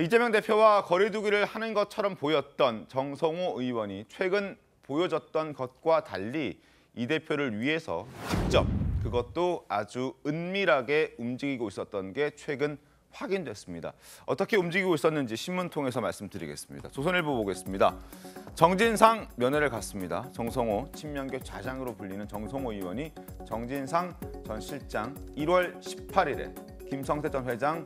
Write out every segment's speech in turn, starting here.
이재명 대표와 거리두기를 하는 것처럼 보였던 정성호 의원이 최근 보여줬던 것과 달리 이 대표를 위해서 직접 그것도 아주 은밀하게 움직이고 있었던 게 최근 확인됐습니다. 어떻게 움직이고 있었는지 신문 통해서 말씀드리겠습니다. 조선일보 보겠습니다. 정진상 면회를 갔습니다. 정성호 친명계 좌장으로 불리는 정성호 의원이 정진상 전 실장 1월 18일에 김성태 전 회장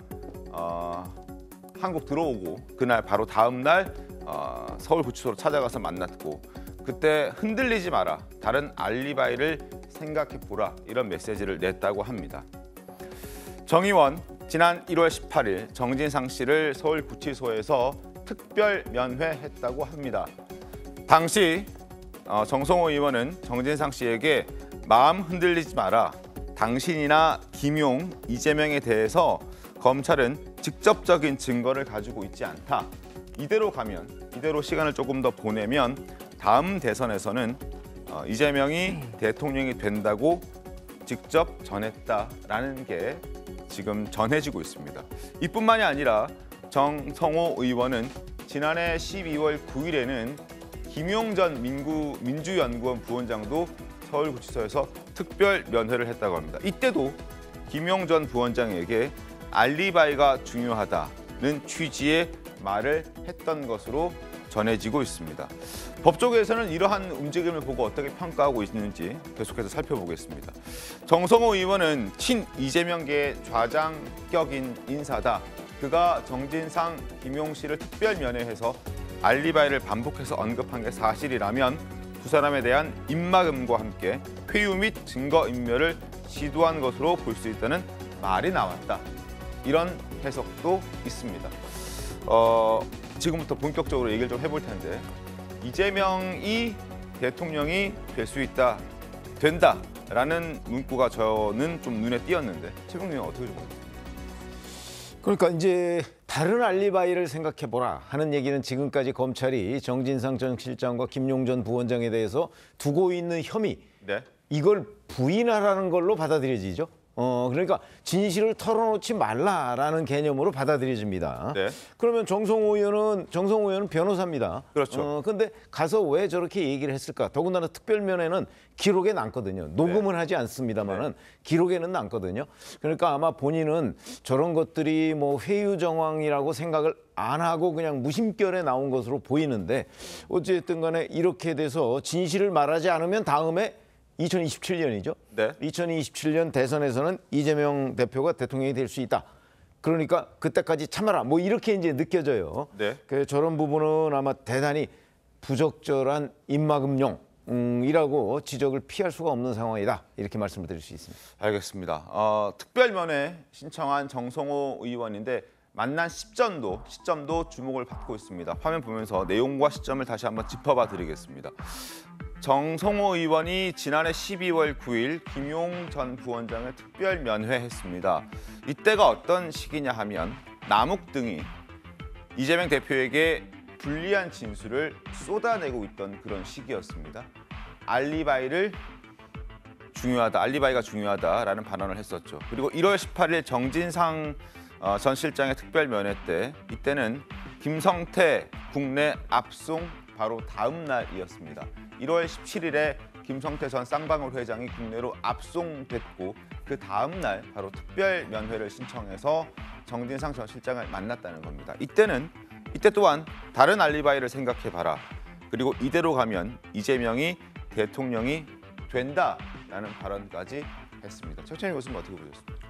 한국 들어오고 그날 바로 다음 날 서울구치소로 찾아가서 만났고 그때 흔들리지 마라. 다른 알리바이를 생각해보라. 이런 메시지를 냈다고 합니다. 정 의원 지난 1월 18일 정진상 씨를 서울구치소에서 특별 면회했다고 합니다. 당시 정성호 의원은 정진상 씨에게 마음 흔들리지 마라. 당신이나 김용, 이재명에 대해서 검찰은 직접적인 증거를 가지고 있지 않다. 이대로 시간을 조금 더 보내면 다음 대선에서는 이재명이 대통령이 된다고 직접 전했다라는 게 지금 전해지고 있습니다. 이뿐만이 아니라 정성호 의원은 지난해 12월 9일에는 김용 전 민주연구원 부원장도 서울구치소에서 특별 면회를 했다고 합니다. 이때도 김용 전 부원장에게 알리바이가 중요하다는 취지의 말을 했던 것으로 전해지고 있습니다. 법조계에서는 이러한 움직임을 보고 어떻게 평가하고 있는지 계속해서 살펴보겠습니다. 정성호 의원은 친 이재명계의 좌장격인 인사다. 그가 정진상, 김용 씨를 특별 면회해서 알리바이를 반복해서 언급한 게 사실이라면 두 사람에 대한 입막음과 함께 회유 및 증거인멸을 시도한 것으로 볼 수 있다는 말이 나왔다. 이런 해석도 있습니다. 지금부터 본격적으로 얘기를 좀 해볼 텐데 이재명이 대통령이 될 수 있다, 된다라는 문구가 저는 좀 눈에 띄었는데 최병민 의원 어떻게 좀 보세요? 그러니까 이제 다른 알리바이를 생각해보라 하는 얘기는 지금까지 검찰이 정진상 전 실장과 김용 전 부원장에 대해서 두고 있는 혐의 이걸 부인하라는 걸로 받아들여지죠. 그러니까 진실을 털어놓지 말라라는 개념으로 받아들여집니다. 그러면 정성호 의원은 변호사입니다. 그렇죠. 근데 가서 왜 저렇게 얘기를 했을까? 더군다나 특별면에는 기록에 남거든요. 녹음은 하지 않습니다만은 기록에는 남거든요. 그러니까 아마 본인은 저런 것들이 뭐 회유 정황이라고 생각을 안 하고 그냥 무심결에 나온 것으로 보이는데 어쨌든 간에 이렇게 돼서 진실을 말하지 않으면 다음에 2027년이죠. 2027년 대선에서는 이재명 대표가 대통령이 될 수 있다. 그러니까 그때까지 참아라. 뭐 이렇게 이제 느껴져요. 그래서 저런 부분은 아마 대단히 부적절한 입막음용이라고 지적을 피할 수가 없는 상황이다. 이렇게 말씀을 드릴 수 있습니다. 알겠습니다. 특별면회 신청한 정성호 의원인데 만난 시점도 주목을 받고 있습니다. 화면 보면서 내용과 시점을 다시 한번 짚어봐 드리겠습니다. 정성호 의원이 지난해 12월 9일 김용 전 부원장을 특별 면회했습니다. 이때가 어떤 시기냐 하면 남욱 등이 이재명 대표에게 불리한 진술을 쏟아내고 있던 그런 시기였습니다. 알리바이가 중요하다라는 발언을 했었죠. 그리고 1월 18일 정진상 전 실장의 특별 면회 때 이때는 김성태 국내 압송 바로 다음 날이었습니다. 1월 17일에 김성태 전 쌍방울 회장이 국내로 압송됐고 그 다음 날 바로 특별 면회를 신청해서 정진상 전 실장을 만났다는 겁니다. 이때 또한 다른 알리바이를 생각해봐라. 그리고 이대로 가면 이재명이 대통령이 된다라는 발언까지 했습니다. 최천희 교수님 어떻게 보셨습니까?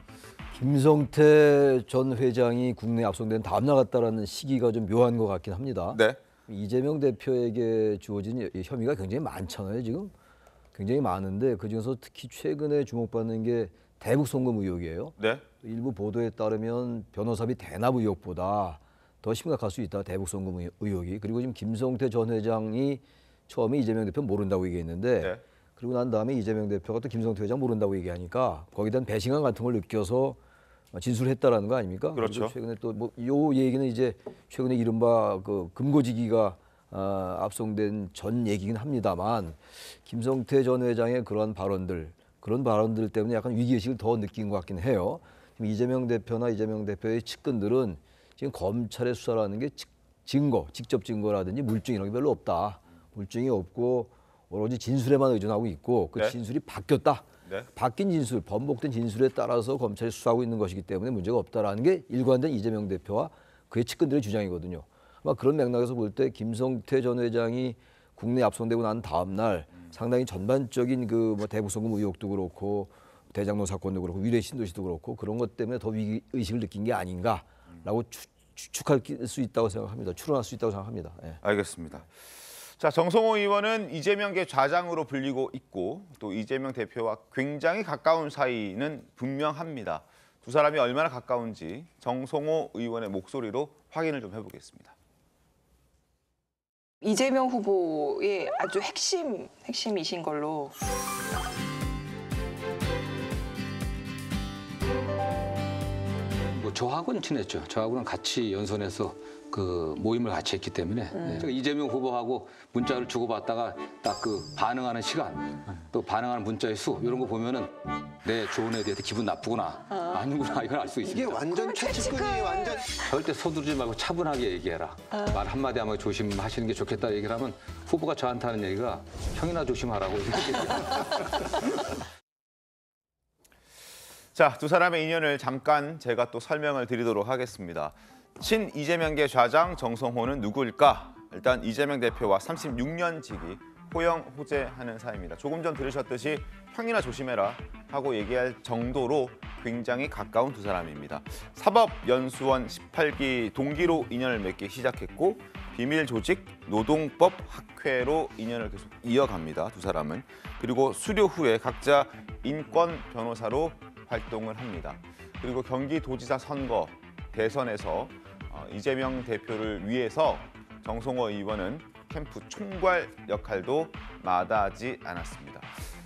김성태 전 회장이 국내에 압송된 다음 날 같다라는 시기가 좀 묘한 것 같긴 합니다. 이재명 대표에게 주어진 혐의가 굉장히 많잖아요. 지금 굉장히 많은데 그중에서 특히 최근에 주목받는 게 대북 송금 의혹이에요. 일부 보도에 따르면 변호사비 대납 의혹보다 더 심각할 수 있다. 대북 송금 의혹이. 그리고 지금 김성태 전 회장이 처음에 이재명 대표 모른다고 얘기했는데 그리고 난 다음에 이재명 대표가 또 김성태 회장 모른다고 얘기하니까 거기에 대한 배신감 같은 걸 느껴서 진술했다라는 거 아닙니까? 그렇죠. 최근에 또 뭐 요 얘기는 이제 최근에 이른바 그 금고지기가 압송된 전 얘기긴 합니다만 김성태 전 회장의 그런 발언들 때문에 약간 위기의식을 더 느낀 것 같긴 해요. 이재명 대표나 이재명 대표의 측근들은 지금 검찰의 수사라는 게 증거, 직접 증거라든지 물증 이런 게 별로 없다. 물증이 없고 오로지 진술에만 의존하고 있고 그 네. 진술이 바뀌었다. 네. 바뀐 진술, 번복된 진술에 따라서 검찰이 수사하고 있는 것이기 때문에 문제가 없다라는 게 일관된 이재명 대표와 그의 측근들의 주장이거든요. 아마 그런 맥락에서 볼 때 김성태 전 회장이 국내에 압송되고 난 다음 날 상당히 전반적인 그 뭐 대북송금 의혹도 그렇고 대장동 사건도 그렇고 위례 신도시도 그렇고 그런 것 때문에 더 위기 의식을 느낀 게 아닌가라고 추측할 수 있다고 생각합니다. 추론할 수 있다고 생각합니다. 예. 알겠습니다. 자, 정성호 의원은 이재명계 좌장으로 불리고 있고 또 이재명 대표와 굉장히 가까운 사이는 분명합니다. 두 사람이 얼마나 가까운지 정성호 의원의 목소리로 확인을 좀 해보겠습니다. 이재명 후보의 아주 핵심이신 걸로. 뭐 저하고는 친했죠. 저하고는 같이 연선해서 그 모임을 같이 했기 때문에 제가 이재명 후보하고 문자를 주고받다가 딱 그 반응하는 시간, 또 반응하는 문자의 수 이런 거 보면은 내 조언에 대해서 기분 나쁘구나 아니구나 이걸 알 수 있습니다. 이게 완전 최측근이 완전 절대 서두르지 말고 차분하게 얘기해라. 말 한마디 하면 조심하시는 게 좋겠다 얘기를 하면 후보가 저한테 하는 얘기가 형이나 조심하라고 얘기해요. 자, 두 사람의 인연을 잠깐 제가 또 설명을 드리도록 하겠습니다. 친 이재명계 좌장 정성호는 누구일까? 일단 이재명 대표와 36년 지기 호영호재하는 사이입니다. 조금 전 들으셨듯이 형이나 조심해라 하고 얘기할 정도로 굉장히 가까운 두 사람입니다. 사법연수원 18기 동기로 인연을 맺기 시작했고 비밀조직 노동법 학회로 인연을 계속 이어갑니다. 두 사람은. 그리고 수료 후에 각자 인권 변호사로 활동을 합니다. 그리고 경기도지사 선거 대선에서 이재명 대표를 위해서 정성호 의원은 캠프 총괄 역할도 마다하지 않았습니다.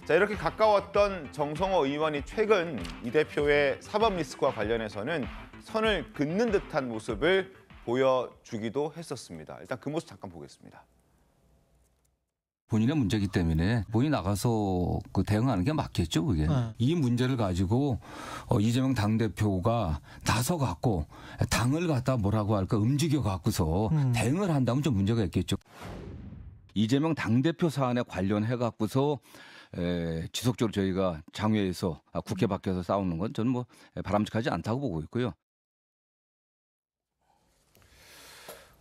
자, 이렇게 가까웠던 정성호 의원이 최근 이 대표의 사법 리스크와 관련해서는 선을 긋는 듯한 모습을 보여주기도 했었습니다. 일단 그 모습 잠깐 보겠습니다. 본인의 문제이기 때문에 본인이 나가서 그 대응하는 게 맞겠죠, 그게. 이 문제를 가지고 이재명 당대표가 나서 갖고 당을 갖다 뭐라고 할까 움직여 갖고서 대응을 한다면 좀 문제가 있겠죠. 이재명 당대표 사안에 관련해 갖고서 지속적으로 저희가 장외에서 국회 밖에서 싸우는 건 저는 뭐 바람직하지 않다고 보고 있고요.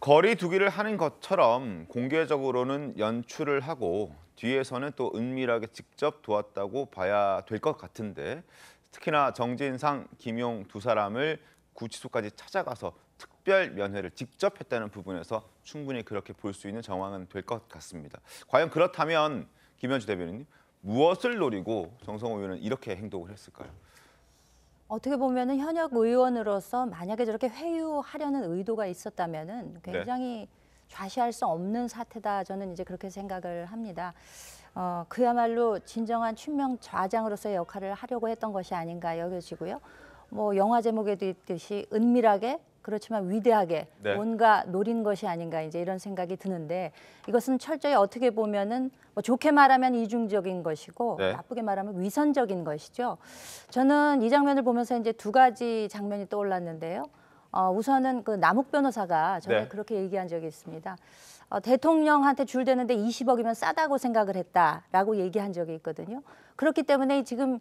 거리 두기를 하는 것처럼 공개적으로는 연출을 하고 뒤에서는 또 은밀하게 직접 도왔다고 봐야 될 것 같은데 특히나 정진상, 김용 두 사람을 구치소까지 찾아가서 특별 면회를 직접 했다는 부분에서 충분히 그렇게 볼 수 있는 정황은 될 것 같습니다. 과연 그렇다면 김현주 대변인님 무엇을 노리고 정성호 의원은 이렇게 행동을 했을까요? 어떻게 보면은 현역 의원으로서 만약에 저렇게 회유하려는 의도가 있었다면은 굉장히 좌시할 수 없는 사태다. 저는 이제 그렇게 생각을 합니다. 그야말로 진정한 친명 좌장으로서의 역할을 하려고 했던 것이 아닌가 여겨지고요. 뭐 영화 제목에도 있듯이 은밀하게 그렇지만 위대하게 뭔가 노린 것이 아닌가 이제 이런 생각이 드는데 이것은 철저히 어떻게 보면은 뭐 좋게 말하면 이중적인 것이고 나쁘게 말하면 위선적인 것이죠. 저는 이 장면을 보면서 이제 두 가지 장면이 떠올랐는데요. 우선은 그 남욱 변호사가 전에 그렇게 얘기한 적이 있습니다. 대통령한테 줄 대는데 20억이면 싸다고 생각을 했다라고 얘기한 적이 있거든요. 그렇기 때문에 지금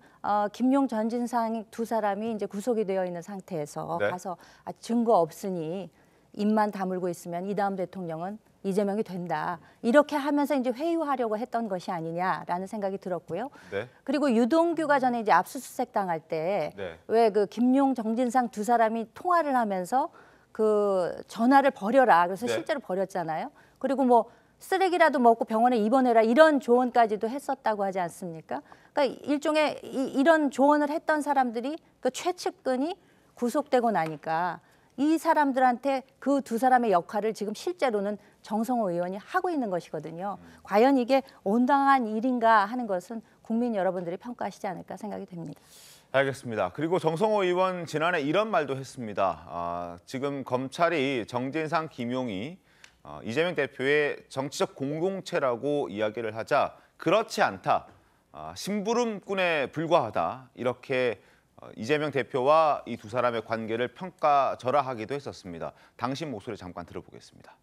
김용 전진상 두 사람이 이제 구속이 되어 있는 상태에서 가서 증거 없으니 입만 다물고 있으면 이 다음 대통령은 이재명이 된다. 이렇게 하면서 이제 회유하려고 했던 것이 아니냐라는 생각이 들었고요. 그리고 유동규가 전에 이제 압수수색 당할 때 왜 그 김용 정진상 두 사람이 통화를 하면서 그 전화를 버려라. 그래서 실제로 버렸잖아요. 그리고 뭐 쓰레기라도 먹고 병원에 입원해라 이런 조언까지도 했었다고 하지 않습니까? 그러니까 일종의 이런 조언을 했던 사람들이 그 최측근이 구속되고 나니까 이 사람들한테 그 두 사람의 역할을 지금 실제로는 정성호 의원이 하고 있는 것이거든요. 과연 이게 온당한 일인가 하는 것은 국민 여러분들이 평가하시지 않을까 생각이 됩니다. 알겠습니다. 그리고 정성호 의원 지난해 이런 말도 했습니다. 지금 검찰이 정진상, 김용이 이재명 대표의 정치적 공동체라고 이야기를 하자 그렇지 않다. 심부름꾼에 불과하다. 이렇게 이재명 대표와 이 두 사람의 관계를 평가절하하기도 했었습니다. 당신 목소리 잠깐 들어보겠습니다.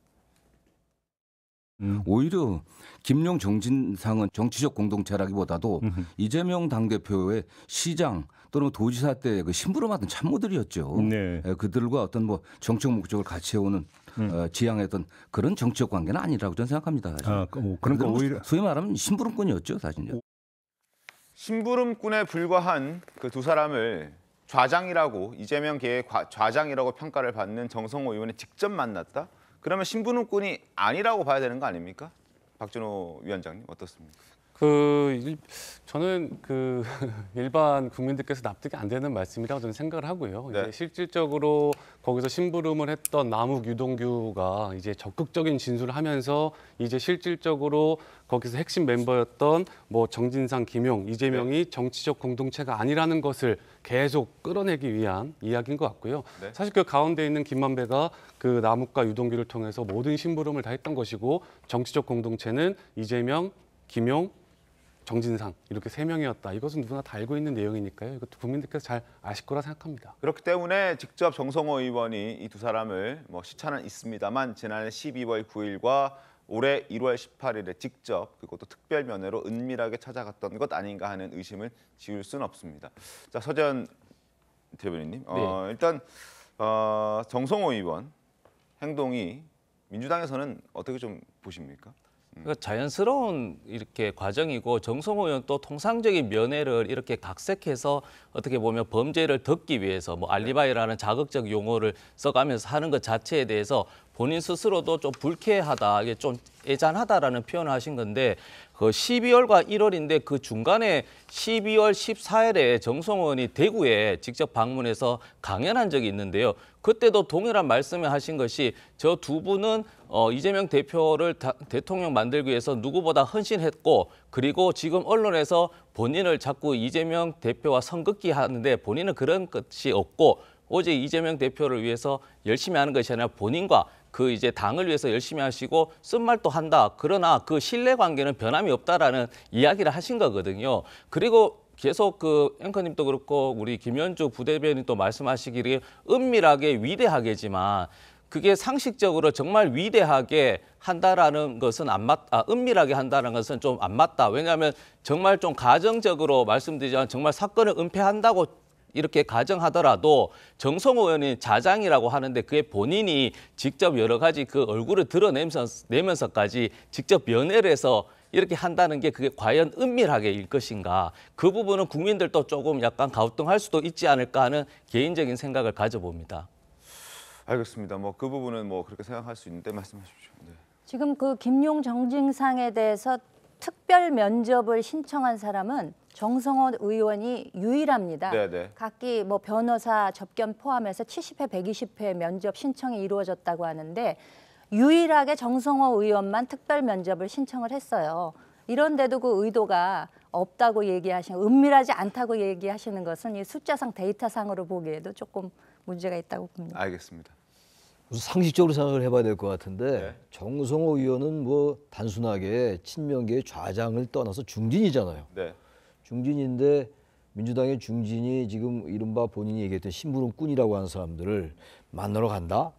오히려 김용 정진상은 정치적 공동체라기보다도 이재명 당대표의 시장 또는 도지사 때 그 심부름하던 참모들이었죠. 네. 그들과 어떤 뭐 정책 목적을 같이 해오는 지향했던 그런 정치적 관계는 아니라고 저는 생각합니다. 사실. 그러니까 오히려 소위 말하면 심부름꾼이었죠, 사실. 심부름꾼에 불과한 그 두 사람을 좌장이라고 이재명계의 좌장이라고 평가를 받는 정성호 의원이 직접 만났다? 그러면 심부름꾼이 아니라고 봐야 되는 거 아닙니까? 박준호 위원장님 어떻습니까? 저는 일반 국민들께서 납득이 안 되는 말씀이라고 저는 생각을 하고요. 네. 이제 실질적으로 거기서 심부름을 했던 남욱 유동규가 이제 적극적인 진술을 하면서 이제 실질적으로 거기서 핵심 멤버였던 뭐 정진상, 김용, 이재명이 정치적 공동체가 아니라는 것을 계속 끌어내기 위한 이야기인 것 같고요. 네. 사실 그 가운데 있는 김만배가 그 남욱과 유동규를 통해서 모든 심부름을 다 했던 것이고 정치적 공동체는 이재명, 김용, 정진상 이렇게 세 명이었다. 이것은 누구나 다 알고 있는 내용이니까요. 이것도 국민들께서 잘 아실 거라 생각합니다. 그렇기 때문에 직접 정성호 의원이 이 두 사람을 뭐 시차는 있습니다만 지난해 12월 9일과 올해 1월 18일에 직접 그것도 특별 면회로 은밀하게 찾아갔던 것 아닌가 하는 의심을 지울 수는 없습니다. 자, 서재현 대변인님, 일단 정성호 의원 행동이 민주당에서는 어떻게 좀 보십니까? 그러니까 자연스러운 이렇게 과정이고 정성호 의원 또 통상적인 면회를 이렇게 각색해서 어떻게 보면 범죄를 덮기 위해서 뭐 알리바이라는 자극적 용어를 써가면서 하는 것 자체에 대해서 본인 스스로도 좀 불쾌하다, 이게 좀 애잔하다라는 표현을 하신 건데 그 12월과 1월인데 그 중간에 12월 14일에 정성호 의원이 대구에 직접 방문해서 강연한 적이 있는데요. 그때도 동일한 말씀을 하신 것이 저 두 분은 이재명 대표를 대통령 만들기 위해서 누구보다 헌신했고 그리고 지금 언론에서 본인을 자꾸 이재명 대표와 선긋기 하는데 본인은 그런 것이 없고 오직 이재명 대표를 위해서 열심히 하는 것이 아니라 본인과 그 이제 당을 위해서 열심히 하시고 쓴말도 한다. 그러나 그 신뢰관계는 변함이 없다라는 이야기를 하신 거거든요. 그리고 계속 그 앵커님도 그렇고 우리 김현주 부대변인이 또 말씀하시기를 은밀하게 위대하게지만 그게 상식적으로 정말 위대하게 한다라는 것은 은밀하게 한다는 것은 좀 안 맞다. 왜냐하면 정말 좀 가정적으로 말씀드리자면 정말 사건을 은폐한다고 이렇게 가정하더라도 정성호 의원이 자장이라고 하는데 그게 본인이 직접 여러 가지 그 얼굴을 드러내면서까지 직접 면회를 해서 이렇게 한다는 게 그게 과연 은밀하게 일 것인가. 그 부분은 국민들도 조금 약간 가우뚱할 수도 있지 않을까 하는 개인적인 생각을 가져봅니다. 알겠습니다. 뭐 그 부분은 뭐 그렇게 생각할 수 있는데 말씀하십시오. 네. 지금 그 김용 정진상에 대해서 특별 면접을 신청한 사람은 정성호 의원이 유일합니다. 네네. 각기 뭐 변호사 접견 포함해서 70회, 120회 면접 신청이 이루어졌다고 하는데 유일하게 정성호 의원만 특별 면접을 신청을 했어요. 이런데도 그 의도가 없다고 얘기하시는, 은밀하지 않다고 얘기하시는 것은 이 숫자상 데이터상으로 보기에도 조금 문제가 있다고 봅니다. 알겠습니다. 상식적으로 생각을 해봐야 될 것 같은데 네. 정성호 의원은 뭐 단순하게 친명계의 좌장을 떠나서 중진이잖아요. 네. 중진인데 민주당의 중진이 지금 이른바 본인이 얘기했던 심부름꾼이라고 하는 사람들을 만나러 간다?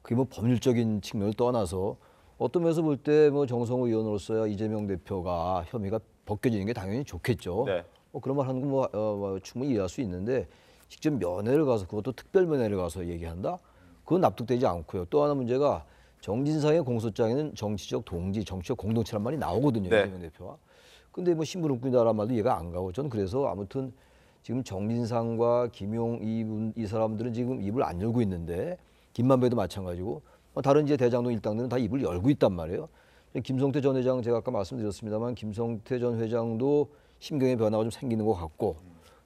그게 뭐 법률적인 측면을 떠나서 어떤 면에서 볼 때 뭐 정성호 의원으로서야 이재명 대표가 혐의가 벗겨지는 게 당연히 좋겠죠. 네. 그런 말 하는 건 충분히 이해할 수 있는데 직접 면회를 가서 그것도 특별 면회를 가서 얘기한다? 그건 납득되지 않고요. 또 하나 문제가 정진상의 공소장에는 정치적 동지, 정치적 공동체란 말이 나오거든요. 네. 이재명 대표가. 근데 뭐 심부름꾼이다라는 말도 이해가 안 가고 저는 그래서 아무튼 지금 정진상과 김용 이 사람들은 지금 입을 안 열고 있는데 김만배도 마찬가지고 다른 이제 대장동 일당들은 다 입을 열고 있단 말이에요. 김성태 전 회장 제가 아까 말씀드렸습니다만 김성태 전 회장도 심경의 변화가 좀 생기는 것 같고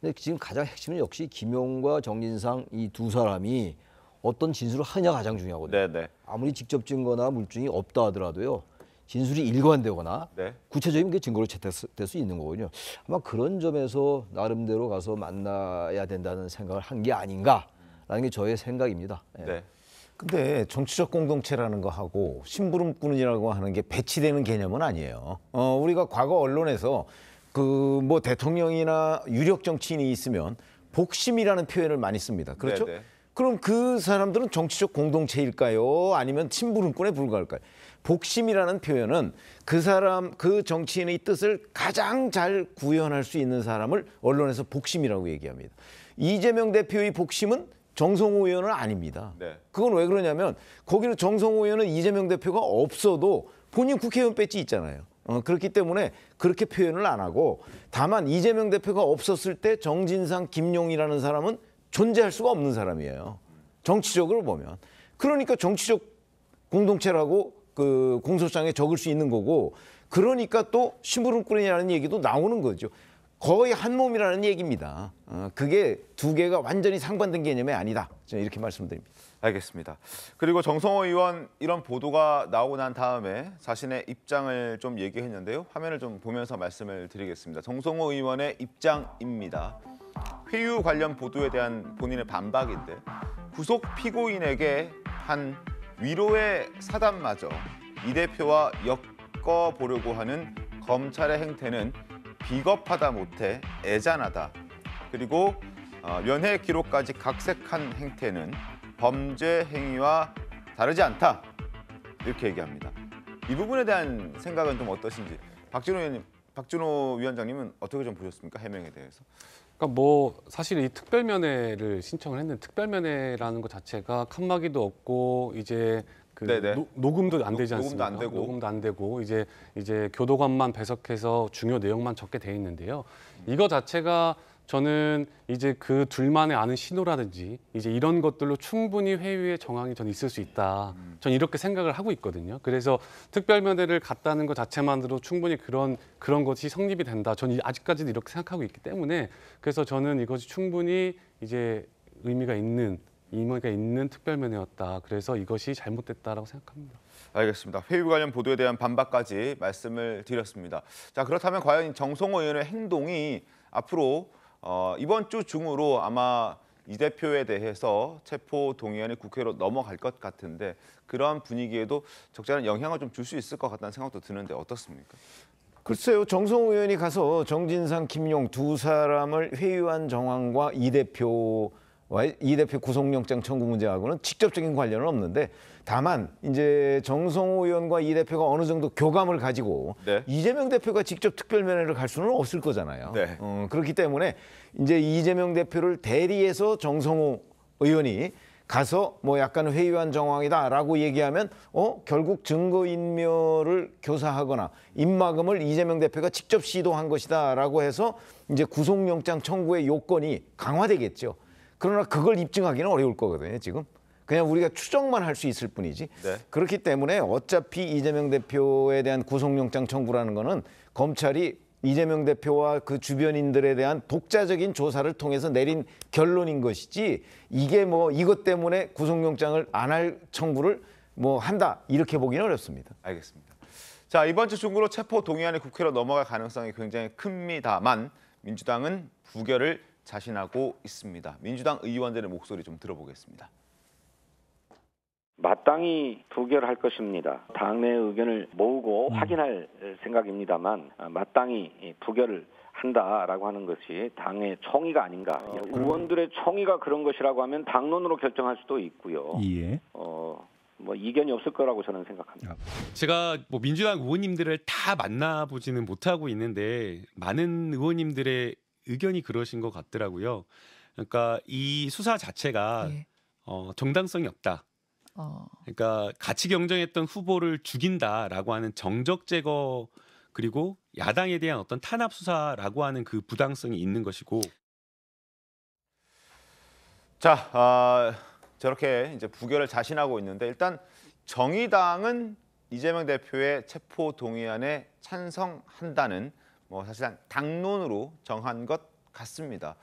근데 지금 가장 핵심은 역시 김용과 정진상 이 두 사람이 어떤 진술을 하느냐가 가장 중요하거든요. 네네. 아무리 직접 증거나 물증이 없다 하더라도요. 진술이 일관되거나 네. 구체적인 게 증거로 채택될 수 있는 거거든요. 아마 그런 점에서 나름대로 가서 만나야 된다는 생각을 한 게 아닌가라는 게 저의 생각입니다. 예. 네. 근데 정치적 공동체라는 거 하고 심부름꾼이라고 하는 게 배치되는 개념은 아니에요. 우리가 과거 언론에서 그 뭐 대통령이나 유력 정치인이 있으면 복심이라는 표현을 많이 씁니다. 그렇죠? 네네. 그럼 그 사람들은 정치적 공동체일까요? 아니면 친부름꾼에 불과할까요? 복심이라는 표현은 그 사람, 그 정치인의 뜻을 가장 잘 구현할 수 있는 사람을 언론에서 복심이라고 얘기합니다. 이재명 대표의 복심은 정성호 의원은 아닙니다. 네. 그건 왜 그러냐면 거기는 정성호 의원은 이재명 대표가 없어도 본인 국회의원 배지 있잖아요. 그렇기 때문에 그렇게 표현을 안 하고 다만 이재명 대표가 없었을 때 정진상, 김용이라는 사람은 존재할 수가 없는 사람이에요. 정치적으로 보면. 그러니까 정치적 공동체라고 그 공소장에 적을 수 있는 거고 그러니까 또 심부름꾼이라는 얘기도 나오는 거죠. 거의 한 몸이라는 얘기입니다. 그게 두 개가 완전히 상반된 개념이 아니다. 저는 이렇게 말씀드립니다. 알겠습니다. 그리고 정성호 의원 이런 보도가 나오고 난 다음에 자신의 입장을 좀 얘기했는데요. 화면을 좀 보면서 말씀을 드리겠습니다. 정성호 의원의 입장입니다. 회유 관련 보도에 대한 본인의 반박인데 구속 피고인에게 한 위로의 사담마저 이 대표와 엮어보려고 하는 검찰의 행태는 비겁하다 못해 애잔하다. 그리고 면회 기록까지 각색한 행태는 범죄 행위와 다르지 않다. 이렇게 얘기합니다. 이 부분에 대한 생각은 좀 어떠신지 박준호 위원장님은 어떻게 좀 보셨습니까? 해명에 대해서. 그러니까 뭐 사실 이 특별면회를 신청을 했는데 특별면회라는 것 자체가 칸막이도 없고 이제 그 녹음도 안 되지 않습니까? 녹음도 안 되고 이제 교도관만 배석해서 중요 내용만 적게 돼 있는데요. 이거 자체가 저는 이제 그 둘만의 아는 신호라든지 이제 이런 것들로 충분히 회유의 정황이 전 있을 수 있다. 전 이렇게 생각을 하고 있거든요. 그래서 특별면회를 갔다는 것 자체만으로 충분히 그런 것이 성립이 된다. 저는 아직까지도 이렇게 생각하고 있기 때문에 그래서 저는 이것이 충분히 이제 의미가 있는 특별면회였다. 그래서 이것이 잘못됐다라고 생각합니다. 알겠습니다. 회유 관련 보도에 대한 반박까지 말씀을 드렸습니다. 자, 그렇다면 과연 정성호 의원의 행동이 앞으로 이번 주 중으로 아마 이 대표에 대해서 체포 동의안이 국회로 넘어갈 것 같은데 그러한 분위기에도 적잖은 영향을 좀 줄 수 있을 것 같다는 생각도 드는데 어떻습니까? 글쎄요. 정성호 의원이 가서 정진상, 김용 두 사람을 회유한 정황과 이 대표 구속영장 청구 문제하고는 직접적인 관련은 없는데 다만 이제 정성호 의원과 이 대표가 어느 정도 교감을 가지고 이재명 대표가 직접 특별면회를 갈 수는 없을 거잖아요. 그렇기 때문에 이제 이재명 대표를 대리해서 정성호 의원이 가서 뭐 약간 회유한 정황이다라고 얘기하면 결국 증거인멸을 교사하거나 입막음을 이재명 대표가 직접 시도한 것이다라고 해서 이제 구속영장 청구의 요건이 강화되겠죠. 그러나 그걸 입증하기는 어려울 거거든요, 지금. 그냥 우리가 추정만 할 수 있을 뿐이지. 그렇기 때문에 어차피 이재명 대표에 대한 구속영장 청구라는 거는 검찰이 이재명 대표와 그 주변인들에 대한 독자적인 조사를 통해서 내린 결론인 것이지 이게 뭐 이것 때문에 구속영장을 안 할 청구를 뭐 한다 이렇게 보기는 어렵습니다. 알겠습니다. 자, 이번 주 중으로 체포 동의안이 국회로 넘어갈 가능성이 굉장히 큽니다만 민주당은 부결을 자신하고 있습니다. 민주당 의원들의 목소리 좀 들어보겠습니다. 마땅히 부결할 것입니다. 당내 의견을 모으고 확인할 생각입니다만 마땅히 부결을 한다라고 하는 것이 당의 총의가 아닌가. 의원들의 총의가 그런 것이라고 하면 당론으로 결정할 수도 있고요. 뭐 이견이 없을 거라고 저는 생각합니다. 제가 뭐 민주당 의원님들을 다 만나보지는 못하고 있는데 많은 의원님들의 의견이 그러신 것 같더라고요. 그러니까 이 수사 자체가 정당성이 없다. 그러니까 같이 경쟁했던 후보를 죽인다라고 하는 정적 제거 그리고 야당에 대한 어떤 탄압 수사라고 하는 그 부당성이 있는 것이고. 자, 저렇게 이제 부결을 자신하고 있는데 일단 정의당은 이재명 대표의 체포 동의안에 찬성한다는 뭐 사실상 당론으로 정한 것 같습니다.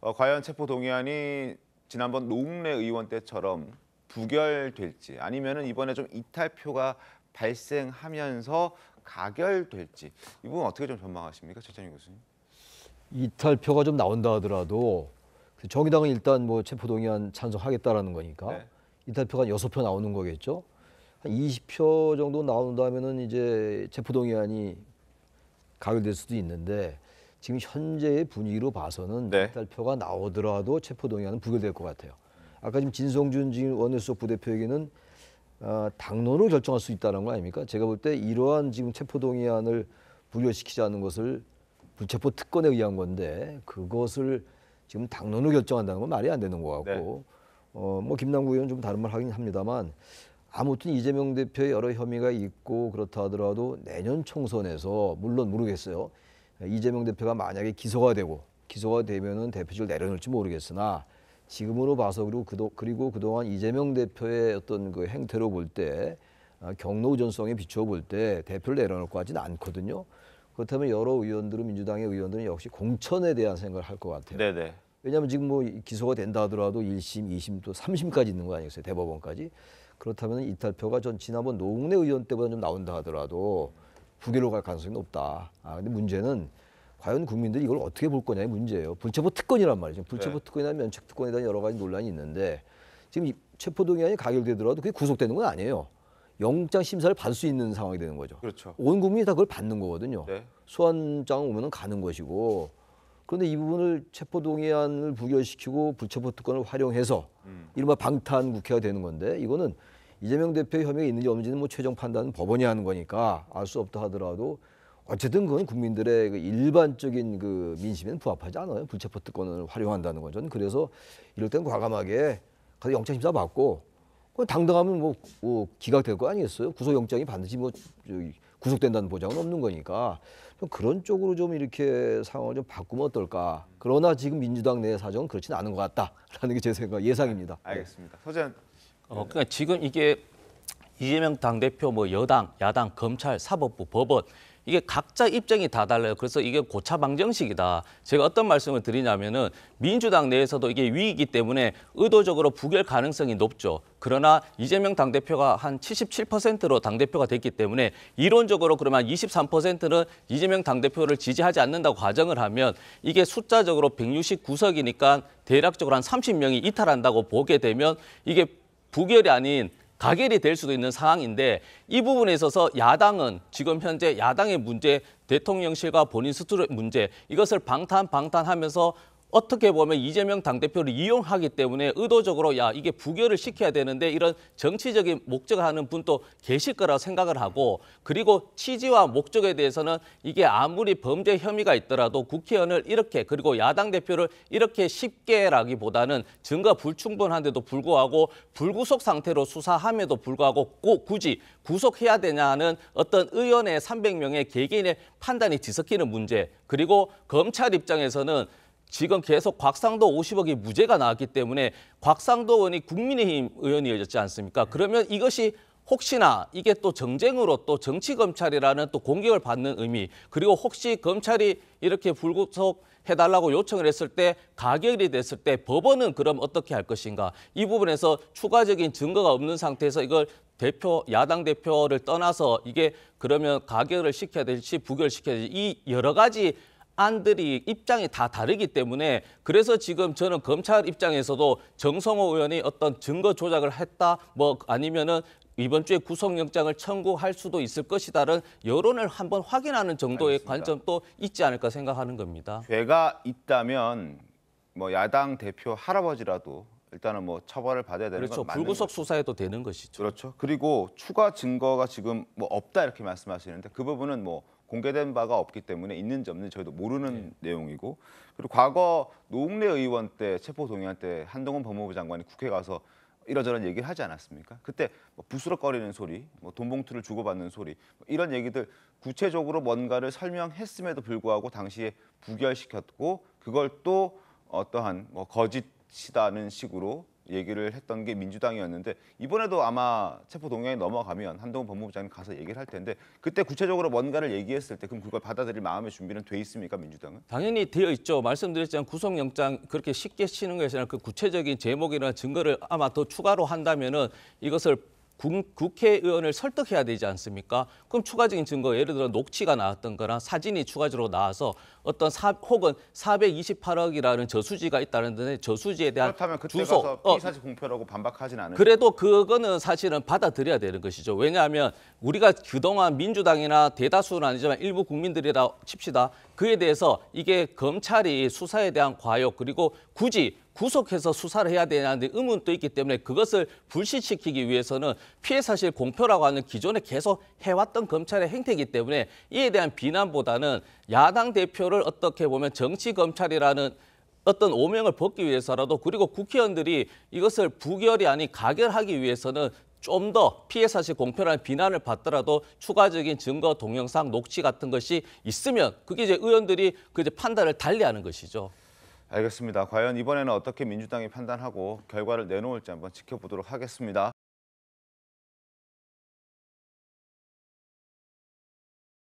과연 체포 동의안이 지난번 노웅래 의원 때처럼 부결될지 아니면은 이번에 좀 이탈표가 발생하면서 가결될지 이 부분 어떻게 좀 전망하십니까, 최찬희 교수님? 이탈표가 좀 나온다 하더라도 정의당은 일단 뭐 체포동의안 찬성하겠다라는 거니까 이탈표가 6표 나오는 거겠죠. 한 20표 정도 나온다면은 이제 체포동의안이 가결될 수도 있는데 지금 현재의 분위기로 봐서는 네. 이탈표가 나오더라도 체포동의안은 부결될 것 같아요. 아까 지금 진성준 원내수석 부대표에게는 당론으로 결정할 수 있다는 거 아닙니까? 제가 볼 때 이러한 지금 체포동의안을 부결시키자는 것을 불체포 특권에 의한 건데 그것을 지금 당론으로 결정한다는 건 말이 안 되는 것 같고 뭐 김남국 의원은 좀 다른 말 하긴 합니다만 아무튼 이재명 대표의 여러 혐의가 있고 그렇다 하더라도 내년 총선에서 물론 모르겠어요. 이재명 대표가 만약에 기소가 되면은 대표직을 내려놓을지 모르겠으나 지금으로 봐서 그리고 그동안 이재명 대표의 어떤 그 행태로 볼 때 경로 우전성에 비추어 볼 때 대표를 내려놓을 것 같지는 않거든요. 그렇다면 여러 의원들은 민주당의 의원들은 역시 공천에 대한 생각을 할 것 같아요. 네네. 왜냐하면 지금 뭐 기소가 된다 하더라도 1심, 2심 또 3심까지 있는 거 아니겠어요? 대법원까지. 그렇다면 이탈표가 전 지난번 노웅래 의원 때보다 좀 나온다 하더라도 부결로 갈 가능성이 높다. 근데 문제는 과연 국민들이 이걸 어떻게 볼 거냐의 문제예요. 불체포 특권이란 말이죠. 불체포 특권이나 면책 특권에 대한 여러 가지 논란이 있는데 지금 이 체포동의안이 가결되더라도 그게 구속되는 건 아니에요. 영장 심사를 받을 수 있는 상황이 되는 거죠. 그렇죠. 온 국민이 다 그걸 받는 거거든요. 네. 소환장 오면은 가는 것이고. 그런데 이 부분을 체포동의안을 부결시키고 불체포 특권을 활용해서 이른바 방탄 국회가 되는 건데 이거는 이재명 대표의 혐의가 있는지 없는지는 뭐 최종 판단은 법원이 하는 거니까 알 수 없다 하더라도 어쨌든 그건 국민들의 그 일반적인 그 민심에는 부합하지 않아요. 불체포 특권을 활용한다는 건. 저는 그래서 이럴 땐 과감하게 가서 영장 심사 받고 당당하면 뭐 기각될 거 아니겠어요? 구속영장이 반드시 뭐 구속된다는 보장은 없는 거니까 그런 쪽으로 좀 이렇게 상황을 좀 바꾸면 어떨까. 그러나 지금 민주당 내 사정은 그렇지는 않은 것 같다라는 게 제 생각 예상입니다. 알겠습니다. 서재현. 그러니까 지금 이게 이재명 당대표, 뭐 여당, 야당, 검찰, 사법부, 법원 이게 각자 입장이 다 달라요. 그래서 이게 고차 방정식이다. 제가 어떤 말씀을 드리냐면은 민주당 내에서도 이게 위기이기 때문에 의도적으로 부결 가능성이 높죠. 그러나 이재명 당대표가 한 77%로 당대표가 됐기 때문에 이론적으로 그러면 23%는 이재명 당대표를 지지하지 않는다고 가정을 하면 이게 숫자적으로 169석이니까 대략적으로 한 30명이 이탈한다고 보게 되면 이게 부결이 아닌 가결이 될 수도 있는 상황인데 이 부분에 있어서 야당은 지금 현재 야당의 문제, 대통령실과 본인 스스로의 문제 이것을 방탄하면서 어떻게 보면 이재명 당대표를 이용하기 때문에 의도적으로 야 이게 부결을 시켜야 되는데 이런 정치적인 목적을 하는 분도 계실 거라고 생각을 하고 그리고 취지와 목적에 대해서는 이게 아무리 범죄 혐의가 있더라도 국회의원을 이렇게 그리고 야당 대표를 이렇게 쉽게라기보다는 증거 불충분한데도 불구하고 불구속 상태로 수사함에도 불구하고 꼭 굳이 구속해야 되냐는 어떤 의원의 300명의 개개인의 판단이 뒤섞이는 문제 그리고 검찰 입장에서는 지금 계속 곽상도 50억이 무죄가 나왔기 때문에 곽상도 의원이 국민의힘 의원이었지 않습니까? 그러면 이것이 혹시나 이게 또 정쟁으로 또 정치검찰이라는 또 공격을 받는 의미 그리고 혹시 검찰이 이렇게 불구속해달라고 요청을 했을 때 가결이 됐을 때 법원은 그럼 어떻게 할 것인가? 이 부분에서 추가적인 증거가 없는 상태에서 이걸 야당 대표를 떠나서 이게 그러면 가결을 시켜야 될지 부결시켜야 될지 이 여러 가지 안들이 입장이 다 다르기 때문에 그래서 지금 저는 검찰 입장에서도 정성호 의원이 어떤 증거 조작을 했다 뭐 아니면은 이번 주에 구속영장을 청구할 수도 있을 것이다라는 여론을 한번 확인하는 정도의 알겠습니다. 관점도 있지 않을까 생각하는 겁니다. 죄가 있다면 뭐 야당 대표 할아버지라도 일단은 뭐 처벌을 받아야 되는 그렇죠. 건 맞는 불구속 거죠. 수사에도 되는 것이죠. 그렇죠. 그리고 추가 증거가 지금 뭐 없다 이렇게 말씀하시는데 그 부분은 뭐 공개된 바가 없기 때문에 있는지 없는지 저희도 모르는 내용이고 그리고 과거 노웅래 의원 때 체포동의안 때 한동훈 법무부 장관이 국회 가서 이러저런 얘기를 하지 않았습니까? 그때 뭐 부스럭거리는 소리, 뭐 돈 봉투를 주고받는 소리 뭐 이런 얘기들 구체적으로 뭔가를 설명했음에도 불구하고 당시에 부결시켰고 그걸 또 어떠한 뭐 거짓이다는 식으로 얘기를 했던 게 민주당이었는데 이번에도 아마 체포동의안이 넘어가면 한동훈 법무부 장관이 가서 얘기를 할 텐데 그때 구체적으로 뭔가를 얘기했을 때 그럼 그걸 받아들일 마음의 준비는 돼 있습니까 민주당은? 당연히 되어 있죠. 말씀드렸지만 구속영장 그렇게 쉽게 치는 것이 아니라 그 구체적인 제목이나 증거를 아마 더 추가로 한다면은 이것을 국회의원을 설득해야 되지 않습니까? 그럼 추가적인 증거, 예를 들어 녹취가 나왔던 거나 사진이 추가적으로 나와서 어떤 혹은 428억이라는 저수지가 있다는 데 저수지에 대한 그렇다면 그때 주소, 가서 피의사실 공표라고 반박하진 않으요. 그래도 그거는 사실은 받아들여야 되는 것이죠. 왜냐하면 우리가 그동안 민주당이나 대다수는 아니지만 일부 국민들이라 칩시다. 그에 대해서 이게 검찰이 수사에 대한 과욕 그리고 굳이 구속해서 수사를 해야 되냐는 의문도 있기 때문에 그것을 불식시키기 위해서는 피해 사실 공표라고 하는 기존에 계속 해왔던 검찰의 행태이기 때문에 이에 대한 비난보다는 야당 대표를 어떻게 보면 정치 검찰이라는 어떤 오명을 벗기 위해서라도 그리고 국회의원들이 이것을 부결이 아닌 가결하기 위해서는 좀 더 피해 사실 공표라는 비난을 받더라도 추가적인 증거, 동영상, 녹취 같은 것이 있으면 그게 이제 의원들이 그 이제 판단을 달리하는 것이죠. 알겠습니다. 과연 이번에는 어떻게 민주당이 판단하고 결과를 내놓을지 한번 지켜보도록 하겠습니다.